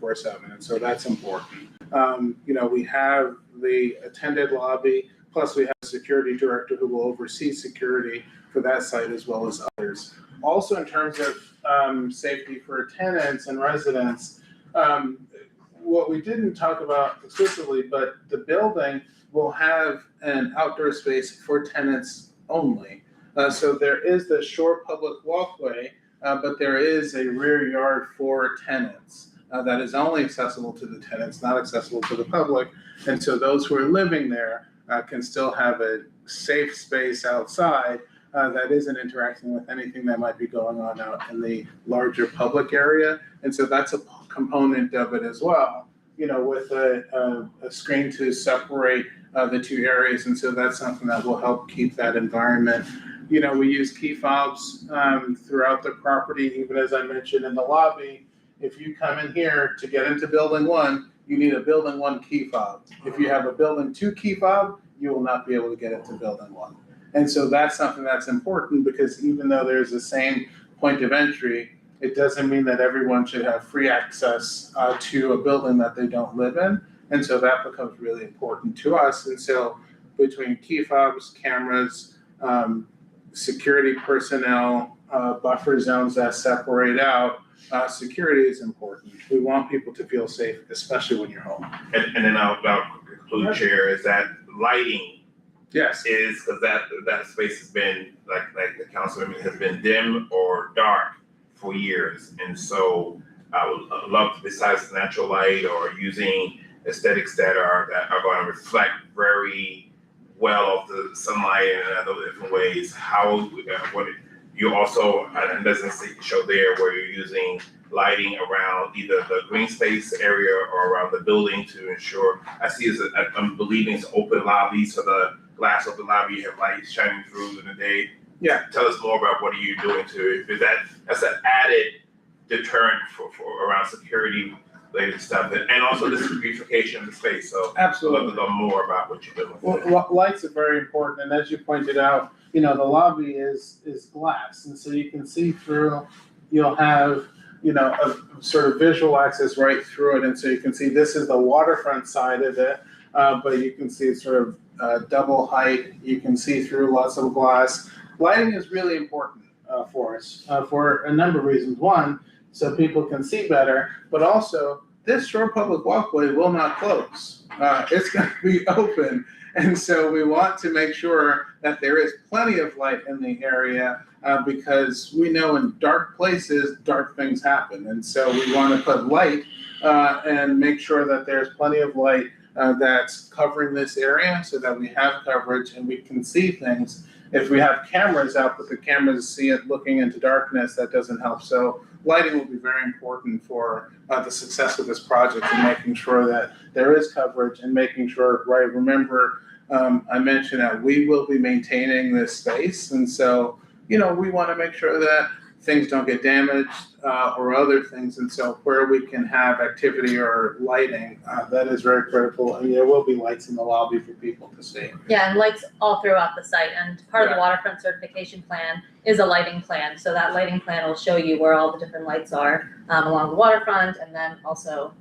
24/7, and so that's important. We have the attended lobby, plus we have a security director who will oversee security for that site as well as others. Also, in terms of safety for tenants and residents, what we didn't talk about explicitly, but the building will have an outdoor space for tenants only. So there is the shore public walkway, but there is a rear yard for tenants that is only accessible to the tenants, not accessible to the public. And so those who are living there can still have a safe space outside that isn't interacting with anything that might be going on out in the larger public area. And so that's a component of it as well, with a screen to separate the two areas. And so that's something that will help keep that environment. We use key fobs throughout the property, even as I mentioned in the lobby. If you come in here to get into building 1, you need a building 1 key fob. If you have a building 2 key fob, you will not be able to get into building 1. And so that's something that's important, because even though there's the same point of entry, it doesn't mean that everyone should have free access to a building that they don't live in. And so that becomes really important to us. And so between key fobs, cameras, security personnel, buffer zones that separate out, security is important. We want people to feel safe, especially when you're home. And then I'll conclude, Chair, is that lighting. Yes. Is because that space has been, like the councilman, has been dim or dark for years. And so I would love to, besides natural light or using aesthetics that are going to reflect very well off the sunlight and other different ways, what you also, and it doesn't show there, where you're using lighting around either the green space area or around the building to ensure, I'm believing it's open lobby, so the glass open lobby, you have lights shining through in the day. Yeah. Tell us more about what are you doing that's an added deterrent for around security related stuff, and also this beautification of the space. So absolutely, I'd love to know more about what you're doing. Well, lights are very important, and as you pointed out, the lobby is glass, and so you can see through. You'll have a sort of visual access right through it, and so you can see this is the waterfront side of it, but you can see it's sort of double height. You can see through lots of glass. Lighting is really important for us for a number of reasons. One, so people can see better, but also this shore public walkway will not close. It's going to be open. And so we want to make sure that there is plenty of light in the area because we know in dark places, dark things happen. And so we want to put light and make sure that there's plenty of light that's covering this area so that we have coverage and we can see things. If we have cameras out, but the cameras see it looking into darkness, that doesn't help. So lighting will be very important for the success of this project and making sure that there is coverage and making sure, right, remember, I mentioned that we will be maintaining this space. And so, we want to make sure that things don't get damaged or other things. And so where we can have activity or lighting, that is very critical. And there will be lights in the lobby for people to see. Yeah, and lights all throughout the site. And part of the waterfront certification plan is a lighting plan. So that lighting plan will show you where all the different lights are along the waterfront and then also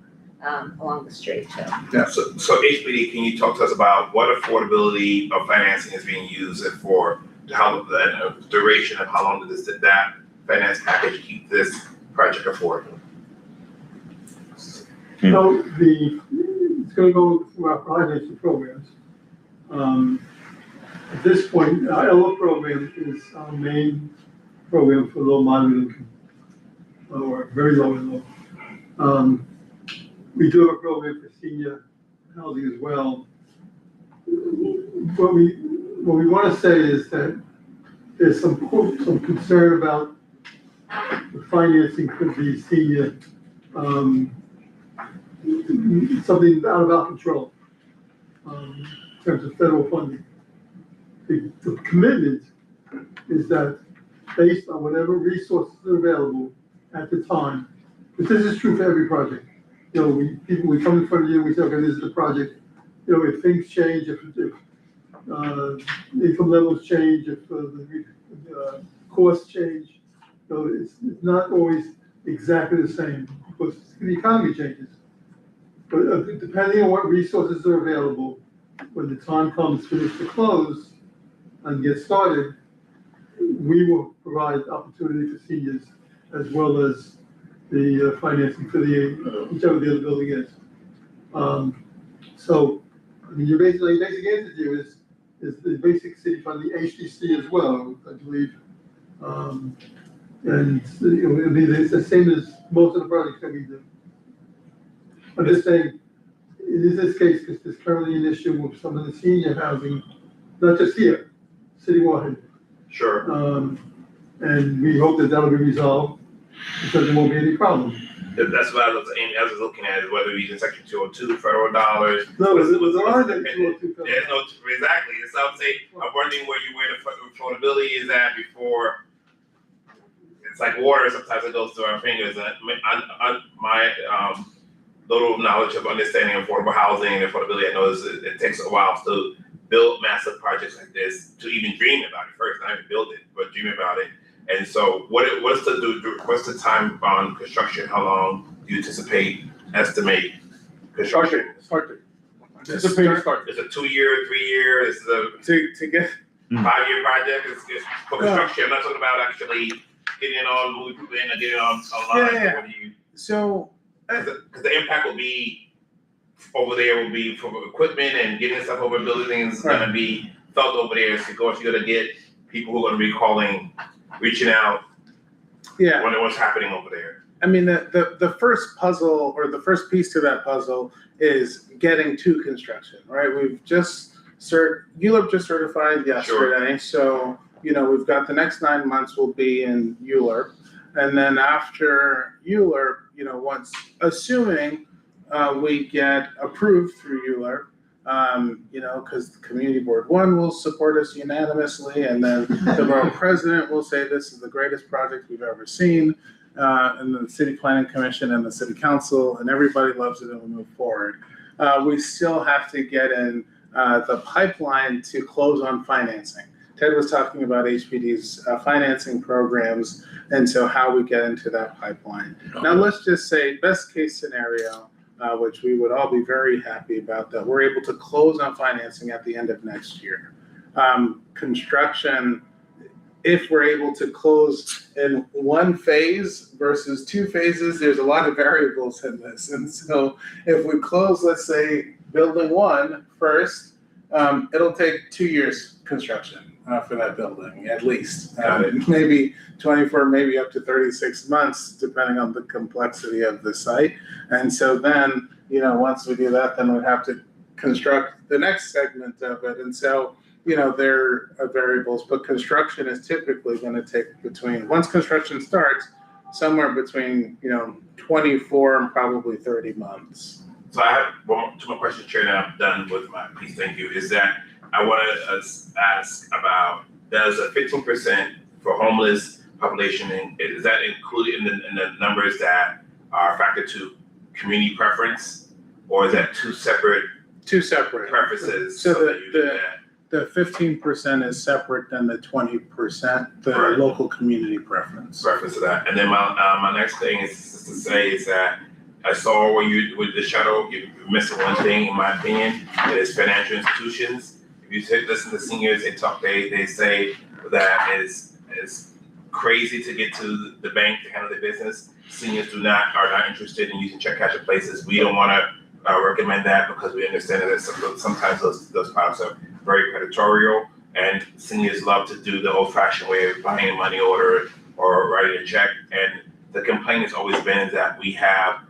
along the street too. Yeah. So HPD, can you talk to us about what affordability of financing is being used for, how the duration of how long does that finance package keep this project affordable? So it's going to go through our projects and programs. At this point, our LO program is our main program for low moderate income, or very low and low. We do have a program for senior housing as well. What we want to say is that there's some concern about the financing for the senior, something out of our control in terms of federal funding. The commitment is that based on whatever resources are available at the time, but this is true for every project. We come in front of you and we say, okay, this is the project. If things change, if income levels change, if the costs change, it's not always exactly the same because the economy changes. But depending on what resources are available, when the time comes for this to close and get started, we will provide opportunity for seniors as well as the financing for the, whichever the other building is. So, I mean, your basic answer here is the basic city fund, the HDC as well, I believe. And it'll be the same as most of the projects that we do. I'm just saying, in this case, because there's currently an issue with some of the senior housing, not just here, citywide. Sure. And we hope that that'll be resolved because there won't be any problem. That's what I was looking at, is whether we use Section 202 federal dollars. No, What's- there what's are the- no 202 federal. There's no, exactly, and so I'm saying, I'm wondering where the affordability is at before. It's like water, sometimes it goes through our fingers, and my little knowledge of understanding affordable housing and affordability, I know it takes a while to build massive projects like this, to even dream about it first, not even build it, but dream about it. And so what's the time on construction? How long do you estimate construction? Anticipate start. Is it 2 year, 3 year? Is it to get, a 5-year project? It's for construction. I'm not talking about actually getting all moving people in and getting on line. Yeah. What do you? so, Because the impact will be over there will be for equipment and getting stuff over buildings is gonna be felt over there. So of course you're gonna get people who are gonna be calling, reaching out, yeah. wondering what's happening over there. I mean, the first puzzle or the first piece to that puzzle is getting to construction, right? We've just ULIP just certified yesterday, so we've got the next 9 months will be in ULIP, and then after ULIP, once assuming we get approved through ULIP, because the Community Board 1 will support us unanimously, and then the borough president will say this is the greatest project we've ever seen. And the City Planning Commission and the City Council, and everybody loves it, and we move forward. We still have to get in the pipeline to close on financing. Ted was talking about HPD's financing programs, and so how we get into that pipeline. Now, let's just say best case scenario, which we would all be very happy about, that we're able to close on financing at the end of next year. Construction, if we're able to close in one phase versus 2 phases, there's a lot of variables in this. And so if we close, let's say, building 1 first, it'll take 2 years construction for that building, at least. Maybe 24, maybe up to 36 months, depending on the complexity of the site. And so then, once we do that, then we'd have to construct the next segment of it. And so, there are variables, but construction is typically going to take once construction starts, somewhere between, 24 and probably 30 months. So I have 2 more questions, Chair, and I'm done with my piece. Thank you. Is that I want to ask about, does a 15% for homeless population, is that included in the numbers that are factored to community preference, or is that two separate preferences? So that you do that? The 15% is separate than the 20%, the Right. local community preference. Reference to that. And then my next thing is just to say is that I saw where you, with the shuttle, you're missing one thing, in my opinion, it is financial institutions. If you listen to seniors, they say that it's crazy to get to the bank to handle the business. Seniors are not interested in using check cashing places. We don't want to recommend that because we understand that sometimes those products are very predatory, and seniors love to do the old-fashioned way of buying a money order or writing a check. And the complaint has always been that we have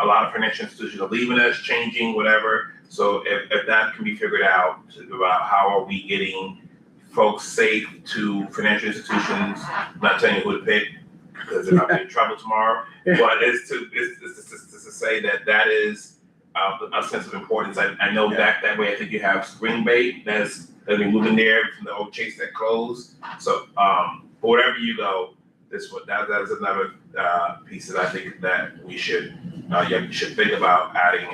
a lot of financial institutions are leaving us, changing, whatever. So if that can be figured out about how are we getting folks safe to financial institutions, I'm not telling you who to pick because they're not in trouble tomorrow, but it's to say that is a sense of importance. I know that way. I think you have Spring Bay that's been moving there from the old Chase that closed. So wherever you go, that is another piece that I think that we should think about adding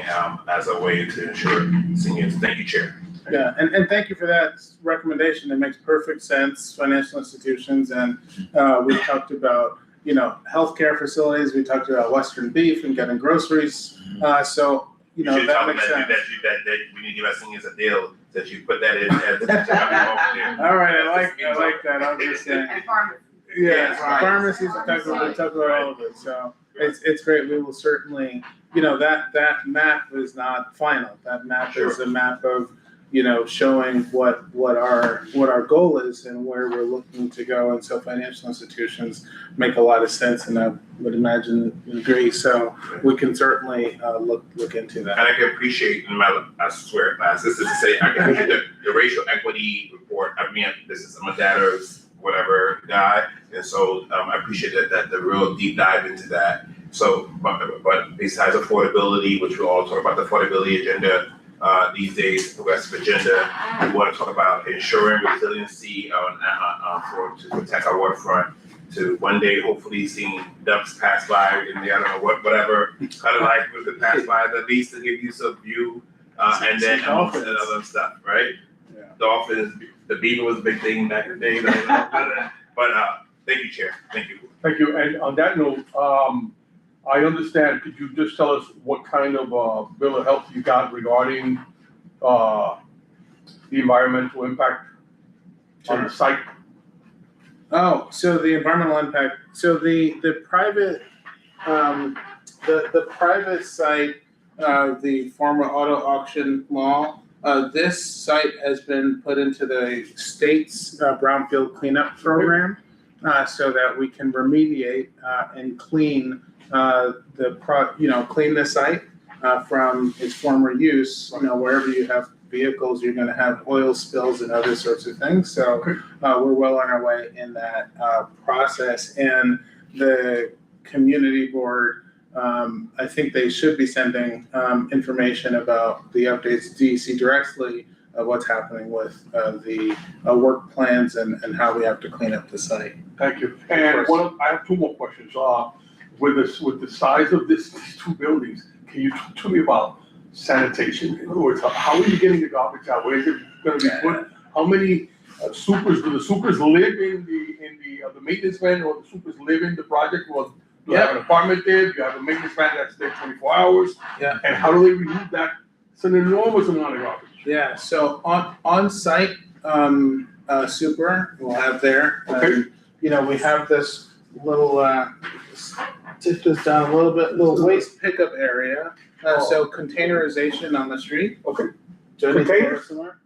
as a way to ensure seniors. Thank you, Chair. Yeah, and thank you for that recommendation. It makes perfect sense. Financial institutions, and we talked about healthcare facilities. We talked about Western beef and getting groceries. So, You should tell that them makes sense. that when you give us seniors a deal, that you put that in as All right, I like that. I'm just saying. And pharmacy. Yeah, right. Pharmacies, we talk about all of it, so it's great, we will certainly, that map is not final. That map is a map of, showing what our goal is and where we're looking to go, and so financial institutions make a lot of sense, and I would imagine you agree, so we can certainly look into that. And I can appreciate in my, I swear, class, this is to say, I can appreciate the racial equity report. I mean, I'm a data's whatever guy, and so I appreciate that the real deep dive into that. So, but besides affordability, which we'll all talk about the affordability agenda these days, progressive agenda, we want to talk about ensuring resiliency to protect our waterfront. To one day, hopefully, seeing ducks pass by in the, I don't know whatever kind of like with the pass by, at least to give you some view, and then amongst the other stuff, right? Yeah. Dolphins, the beaver was a big thing back in the day, but thank you, Chair. Thank you. Thank you. And on that note, I understand, could you just tell us what kind of bill of health you got regarding the environmental impact on the site? Oh, so the environmental impact, so the private, the private site, the former auto auction mall, this site has been put into the state's brownfield cleanup program, so that we can remediate and clean clean the site from its former use. Wherever you have vehicles, you're going to have oil spills and other sorts of things. So we're well on our way in that process. And the community board, I think they should be sending information about the updates to DEC directly of what's happening with the work plans and how we have to clean up the site. Thank you. And I have two more questions. With the size of these two buildings, can you talk to me about sanitation? In other words, how are you getting the garbage out? Where is it going to be put? How many supers, do the supers live in the maintenance van, or the supers live in the project? Or do you have an apartment there? Do you have a maintenance van that's there 24 hours? Yeah. And how do they remove that? It's an enormous amount of garbage. Yeah, so on site, super we'll have there. Okay. We have this little, tip this down a little bit, little waste pickup area. So containerization on the street. Okay. Jody, Containers? somewhere?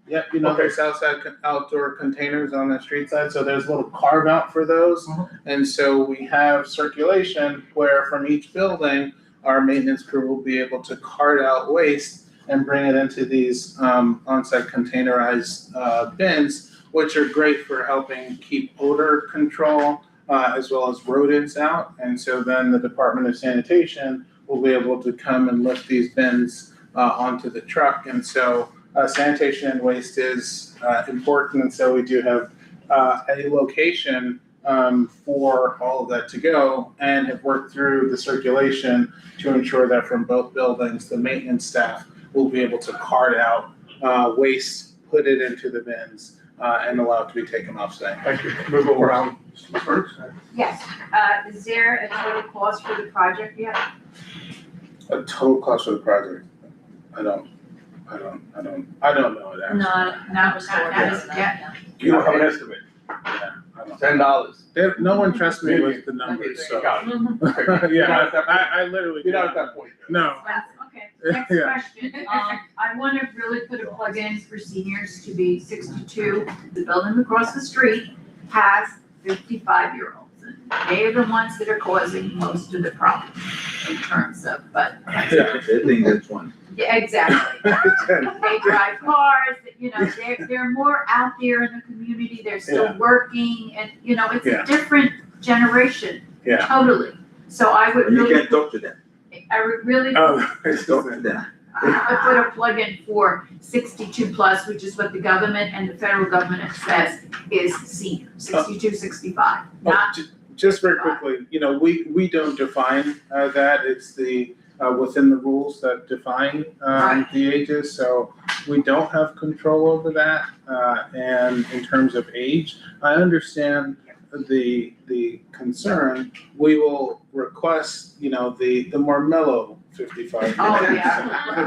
Yep, Okay. there's outside outdoor containers on the street side, so there's a little carve out for those. And so we have circulation where from each building, our maintenance crew will be able to cart out waste and bring it into these on-site containerized bins, which are great for helping keep odor control as well as rodents out. And so then the Department of Sanitation will be able to come and lift these bins onto the truck. And so sanitation and waste is important. And so we do have a location for all of that to go, and have worked through the circulation to ensure that from both buildings, the maintenance staff will be able to cart out waste, put it into the bins, and allow it to be taken off site. Thank you. We'll go around first. Yes, is there a total cost for the project yet? A total cost for the project? I don't know that. Not restored. Yeah. You don't have an estimate. Yeah, I don't. $10. No one trusts me with the numbers, so. Got it. Mhm. Okay. You're not Yeah, at that point. I literally. You're not at that point. No. Okay, next Yeah. question. I want to really put a plug in for seniors to be 62. The building across the street has 55-year-olds. And they are the ones that are causing most of the problems in terms of, but, Yeah. They think that's one. yeah, exactly. They drive cars, they're more out there in the community, they're still Yeah. working, and, it's Yeah. a different generation, Yeah. totally. So I would But you really, can't talk to them. I would really Oh, Just talk to them. I put a plug in for 62 plus, which is what the government and the federal government says is senior, 62, 65, not, Just very quickly, we don't define that. It's the within the rules that define Right. the ages, so we don't have control over that. And in terms of age, I understand the concern, we will request, you know, the more mellow 55. Oh, for the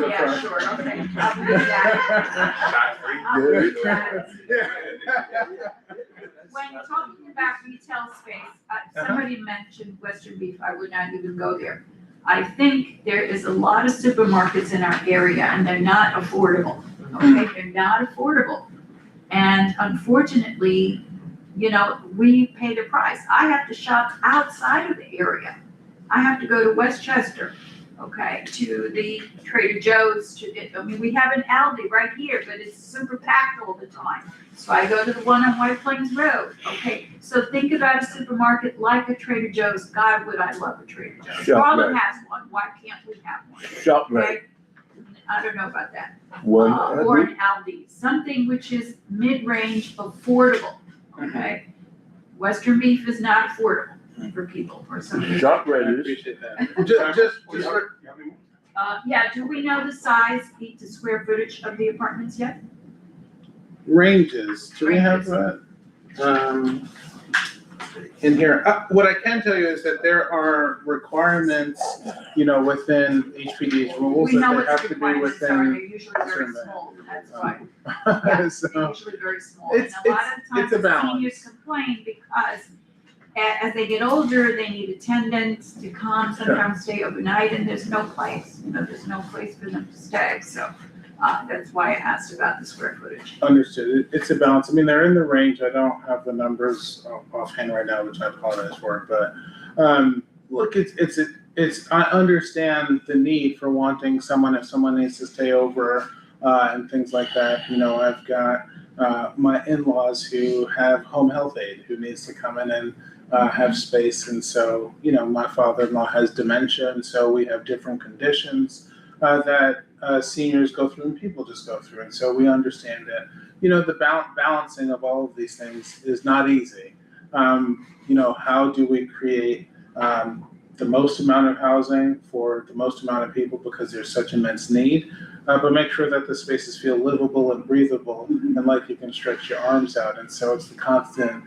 yeah, front. sure, okay. I'll do that. Shot free. I'll do that. Yeah. When talking about retail space, somebody mentioned Western Beef, I would not even go there. I think there is a lot of supermarkets in our area and they're not affordable, okay? They're not affordable. And unfortunately, you know, we pay the price. I have to shop outside of the area. I have to go to Westchester, okay, to the Trader Joe's to get, I mean, we have an Aldi right here, but it's super packed all the time. So I go to the one on White Plains Road, okay? So think about a supermarket like a Trader Joe's. God, would I love a Trader Joe's. Harlem has one, why can't we have one? ShopRite, Okay? I don't know about that. one, Or an Aldi, something which is mid-range, affordable, okay? Western beef is not affordable for people or somebody. I ShopRite is, appreciate that. Just for, Yeah, do we know the size, feet to square footage of the apartments yet? ranges, do we have that? In here, what I can tell you is that there are requirements, you know, within HPD's rules We know that what they have the to be requirements are, within. they're usually very small, that's why. They're So, usually very small, and It's- a lot of it's times a the balance. seniors complain because as they get older, they need attendants to come, sometimes stay overnight, and there's no place, you know, there's no place for them to stay, so. That's why I asked about the square footage. Understood, it's a balance, I mean, they're in the range, I don't have the numbers offhand right now, which I apologize for, but, look, it's, I understand the need for wanting someone, if someone needs to stay over, and things like that, you know, I've got, my in-laws who have home health aide, who needs to come in and, have space, and so, you know, my father-in-law has dementia, and so we have different conditions, that seniors go through and people just go through. And so we understand that, you know, the balancing of all of these things is not easy. You know, how do we create the most amount of housing for the most amount of people because there's such immense need, but make sure that the spaces feel livable and breathable and like you can stretch your arms out. And so it's the constant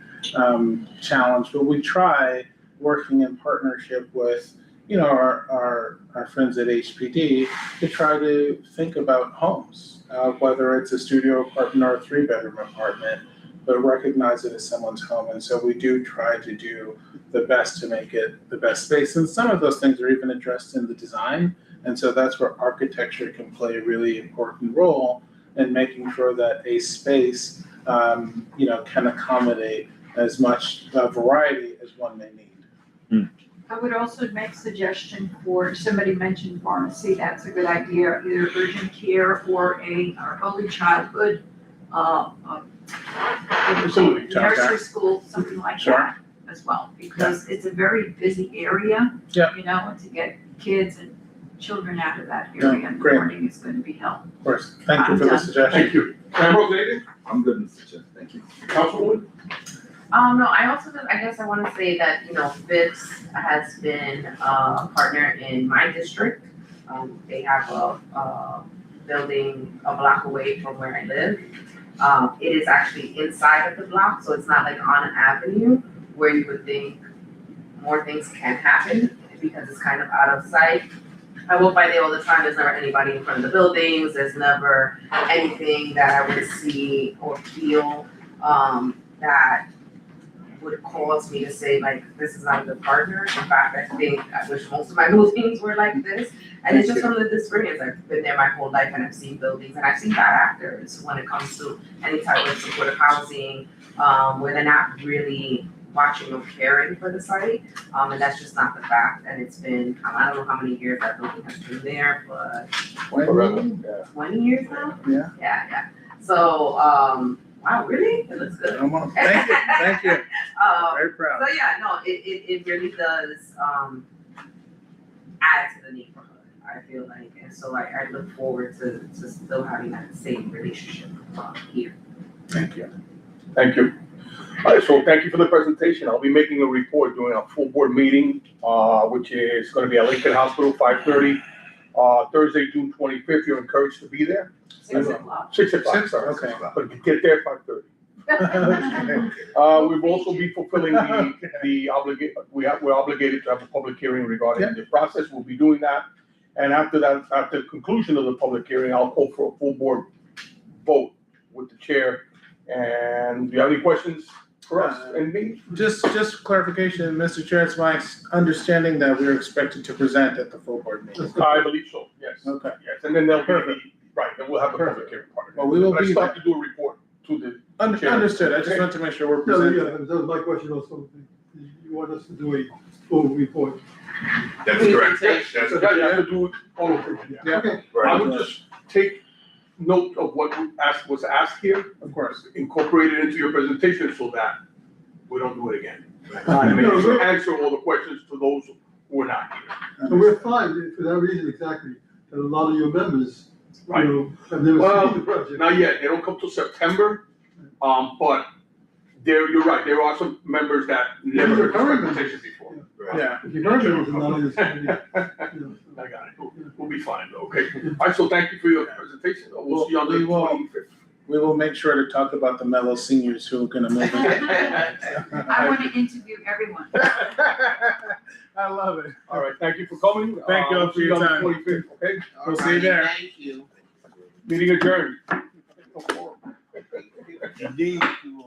challenge, but we try working in partnership with, you know, our friends at HPD to try to think about homes, whether it's a studio apartment or a 3-bedroom apartment, but recognize it as someone's home. And so we do try to do the best to make it the best space. And some of those things are even addressed in the design. And so that's where architecture can play a really important role in making sure that a space, you know, can accommodate as much variety as one may need. I would also make suggestion for, somebody mentioned pharmacy, that's a good idea, either urgent care or or early childhood, Absolutely. nursery school, something like Sure. that as well, because it's a very busy area. Yeah. You know, and to get kids and children out of that Yeah, area in the great. morning is gonna be helpful. Of course, thank you for the suggestion. Thank you. Member Davis, I'm good, Mr. Chair, thank you. Councilwoman? No, I also, I guess I wanna say that, you know, Fitz has been a partner in my district. They have a building a block away from where I live. It is actually inside of the block, so it's not like on an avenue where you would think more things can happen because it's kind of out of sight. I walk by there all the time, there's never anybody in front of the buildings, there's never anything that I would see or feel, that would cause me to say like, this is not a good partner. In fact, I wish most of my buildings were like this. And it's just from the experience, I've been there my whole life and I've seen buildings and I've seen bad actors when it comes to any type of supportive housing, where they're not really watching or caring for the site. And that's just not the fact. And it's been, I don't know how many years that building has been there, but 20 years now? Yeah. Yeah. So, wow, really? It looks good. Thank you, Um, very proud. so yeah, no, it really does, add to the neighborhood, I feel like, and so I look forward to still having that same relationship, here. Thank you. Thank you. All right, so thank you for the presentation. I'll be making a report during our full board meeting, which is gonna be at Lincoln Hospital, 5:30, Thursday, June 25th. You're encouraged to be there. 6 o'clock. 6 o'clock, 6, sorry. okay. But get there at 5:30. We've also be fulfilling we're obligated to have a public hearing regarding the process. We'll be doing that. And after that, after the conclusion of the public hearing, I'll call for a full board vote with the chair. And do you have any questions for us and me? Just clarification, Mr. Chair, it's my understanding that we're expected to present at the full board meeting. I believe so, yes. Okay. Yes, and then they'll be, right, then we'll have the public hearing part. Well, we will But I be still have to do a report to the. chair. Understood, I just want to make sure we're No, presenting. yeah, that was my question also. You want us to do a full report? That's correct. That's So that you have to do all of it. Yeah. Okay. I right. would just take note of what was asked here, Of course. incorporate it into your presentation so that we don't do it again. Right. And make sure answer all the questions to those who are not here. And we're fine for that reason exactly, that a lot of your members, you Right. know, have never Well, seen the project. Not yet, they don't come till September, but you're right, there are some members that never heard this presentation before. Yeah. If you heard it, it's not in this committee, you know. I got it, we'll be fine, okay? All right, so thank you for your presentation, we'll see you on the We will. 25th. We will make sure to talk about the mellow seniors who are gonna move in. I want to interview everyone. I love it. All right, thank you for coming. Thank you all We'll for see your on the time. 25th, okay? We'll see you there. Thank you. Meeting adjourned. You need to,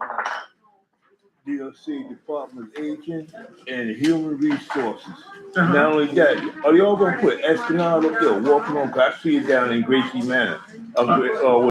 DLC, Department of Aging and Human Resources. Uh-huh. Not only that, are y'all gonna put Esplanade up there, walking on, 'cause I see it down in Gracie Manor,